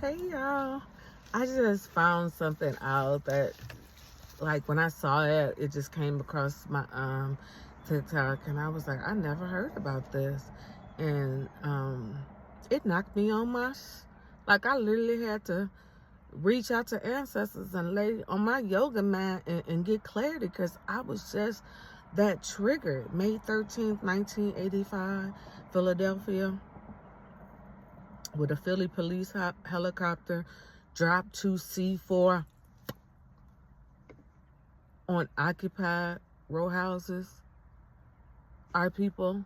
Hey y'all, I just found something out that, like, when I saw it, it just came across my TikTok, and I was like, I never heard about this, and it knocked me on my like, I literally had to reach out to ancestors and lay on my yoga mat and get clarity, because I was just that triggered. May 13th, 1985, Philadelphia, with a Philly police helicopter dropped 2 C4 on occupied row houses. Our people.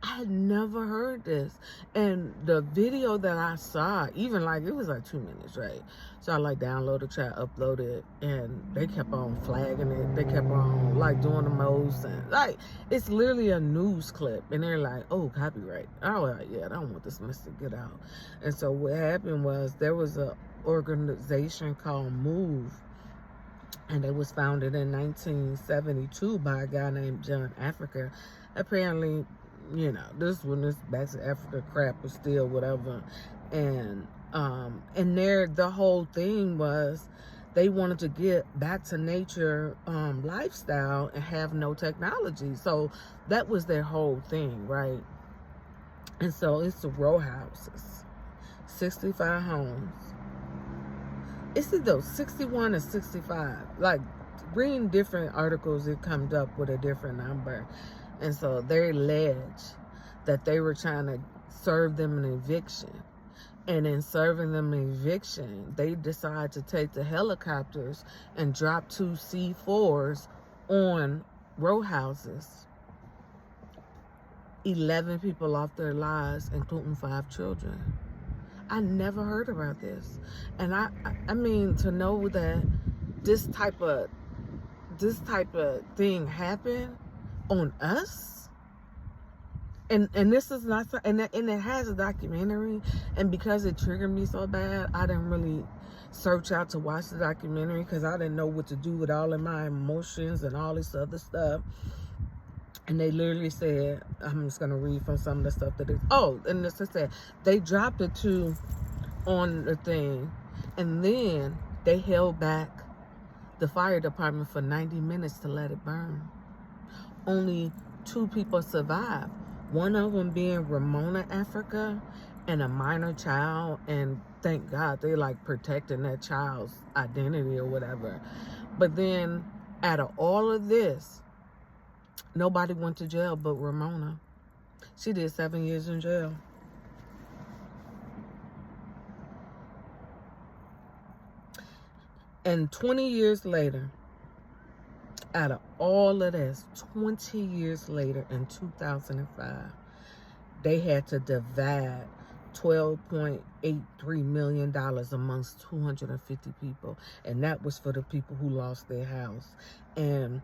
I had never heard this. And the video that I saw, even like, it was like 2 minutes, right? So I like downloaded, tried to upload it, and they kept on flagging it. They kept on like doing the most, and like, it's literally a news clip, and they're like, oh, copyright. Oh yeah, I don't want this mess to get out. And so what happened was, there was a organization called Move, and it was founded in 1972 by a guy named John Africa. Apparently, you know, this back to Africa crap was still whatever. And there, the whole thing was, they wanted to get back to nature lifestyle and have no technology. So that was their whole thing, right? And so it's the row houses, 65 homes. It's either 61 or 65. Like, reading different articles, it comes up with a different number. And so they allege that they were trying to serve them an eviction. And in serving them an eviction, they decided to take the helicopters and drop 2 C4s on row houses. 11 people lost their lives, including 5 children. I never heard about this. And I mean, to know that this type of thing happened on us, and this is not, and it has a documentary, and because it triggered me so bad, I didn't really search out to watch the documentary, because I didn't know what to do with all of my emotions and all this other stuff. And they literally said, I'm just gonna read from some of the stuff that is, and this is said, they dropped the 2 on the thing, and then they held back the fire department for 90 minutes to let it burn. Only 2 people survived. One of them being Ramona, Africa, and a minor child. And thank God they like protecting that child's identity or whatever. But then, out of all of this, nobody went to jail but Ramona. She did 7 years in jail. And 20 years later, out of all of this, 20 years later, in 2005, they had to divide $12.83 million amongst 250 people. And that was for the people who lost their house. And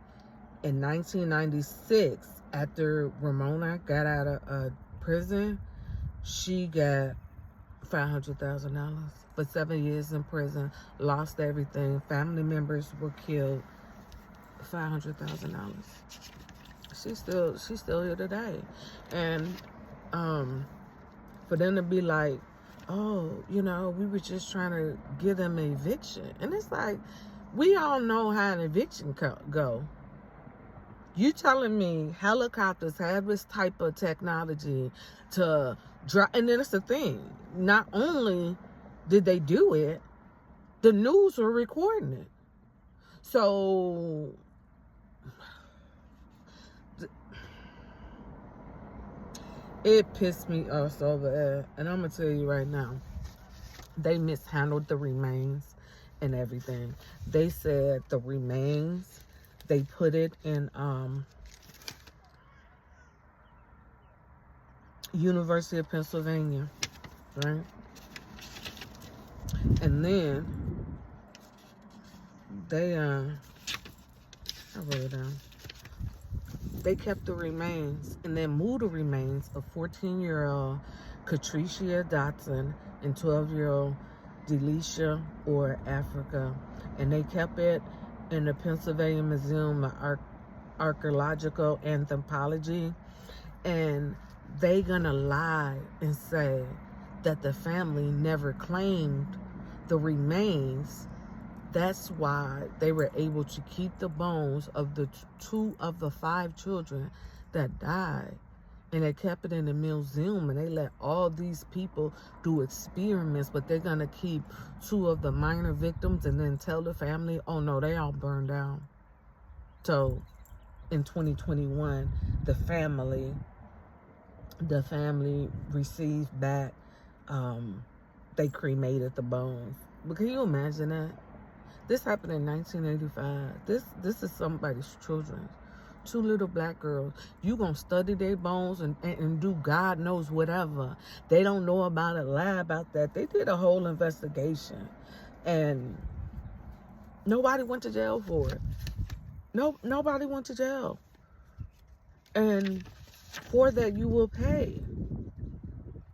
in 1996, after Ramona got out of prison, she got $500,000 for 7 years in prison, lost everything. Family members were killed. $500,000. She's still here today. And for them to be like, oh, you know, we were just trying to give them an eviction. And it's like, we all know how an eviction go. You telling me helicopters have this type of technology to drop? And then it's the thing, not only did they do it, the news were recording it. So it pissed me off so bad. And I'm gonna tell you right now, they mishandled the remains and everything. They said the remains, they put it in University of Pennsylvania, right? And then they I wrote it down. They kept the remains and then moved the remains of 14-year-old Patricia Dotson and 12-year-old Delisha or Africa. And they kept it in the Pennsylvania Museum of Archaeological Anthropology. And they gonna lie and say that the family never claimed the remains. That's why they were able to keep the bones of the 2 of the 5 children that died. And they kept it in the museum, and they let all these people do experiments, but they're going to keep 2 of the minor victims and then tell the family, oh no, they all burned down. So in 2021, the family received back, they cremated the bones. But can you imagine that? This happened in 1985. This is somebody's children. 2 little black girls. You gonna study their bones and do God knows whatever. They don't know about it, lie about that. They did a whole investigation. And nobody went to jail for it. Nobody went to jail. And for that, you will pay.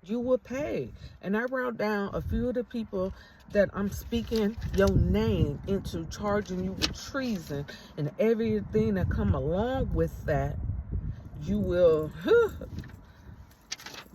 You will pay. And I wrote down a few of the people that I'm speaking your name into, charging you with treason and everything that come along with that. You will,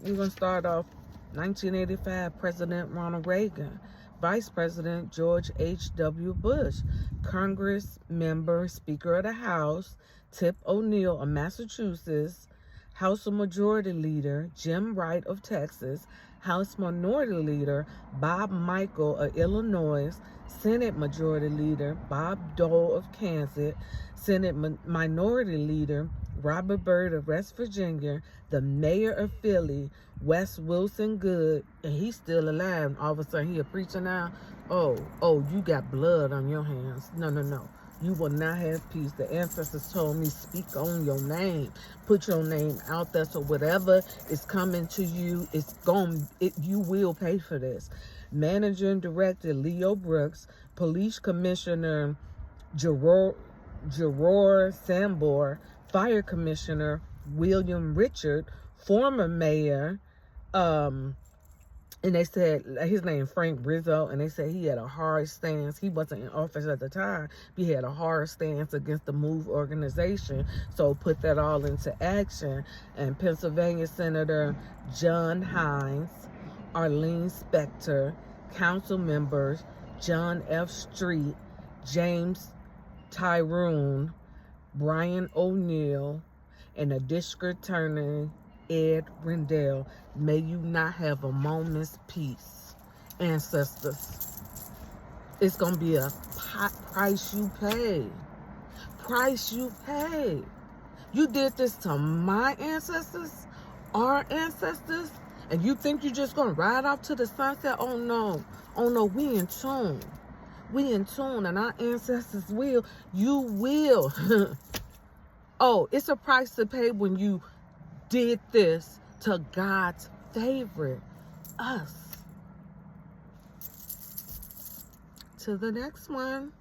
we're going to start off 1985, President Ronald Reagan, Vice President George H.W. Bush, Congress member, Speaker of the House, Tip O'Neill of Massachusetts, House Majority Leader Jim Wright of Texas, House Minority Leader Bob Michael of Illinois, Senate Majority Leader Bob Dole of Kansas, Senate Minority Leader Robert Byrd of West Virginia, the Mayor of Philly, Wes Wilson Good, and he's still alive. All of a sudden, he a preacher now. Oh, you got blood on your hands. No. You will not have peace. The ancestors told me, speak on your name. Put your name out there, so whatever is coming to you, you will pay for this. Manager and Director Leo Brooks, Police Commissioner Gerard Sambor, Fire Commissioner William Richard, former mayor, and they said his name Frank Rizzo, and they said he had a hard stance. He wasn't in office at the time. He had a hard stance against the MOVE organization, so put that all into action. And Pennsylvania Senator John Hines, Arlene Specter, council members John F. Street, James Tyrone, Brian O'Neill, and the district attorney Ed Rendell. May you not have a moment's peace, ancestors. It's gonna be a price you pay. Price you pay. You did this to my ancestors, our ancestors, and you think you're just gonna ride off to the sunset? Oh no, we in tune. We in tune, and our ancestors will. You will. Oh, it's a price to pay when you did this to God's favorite, us. To the next one.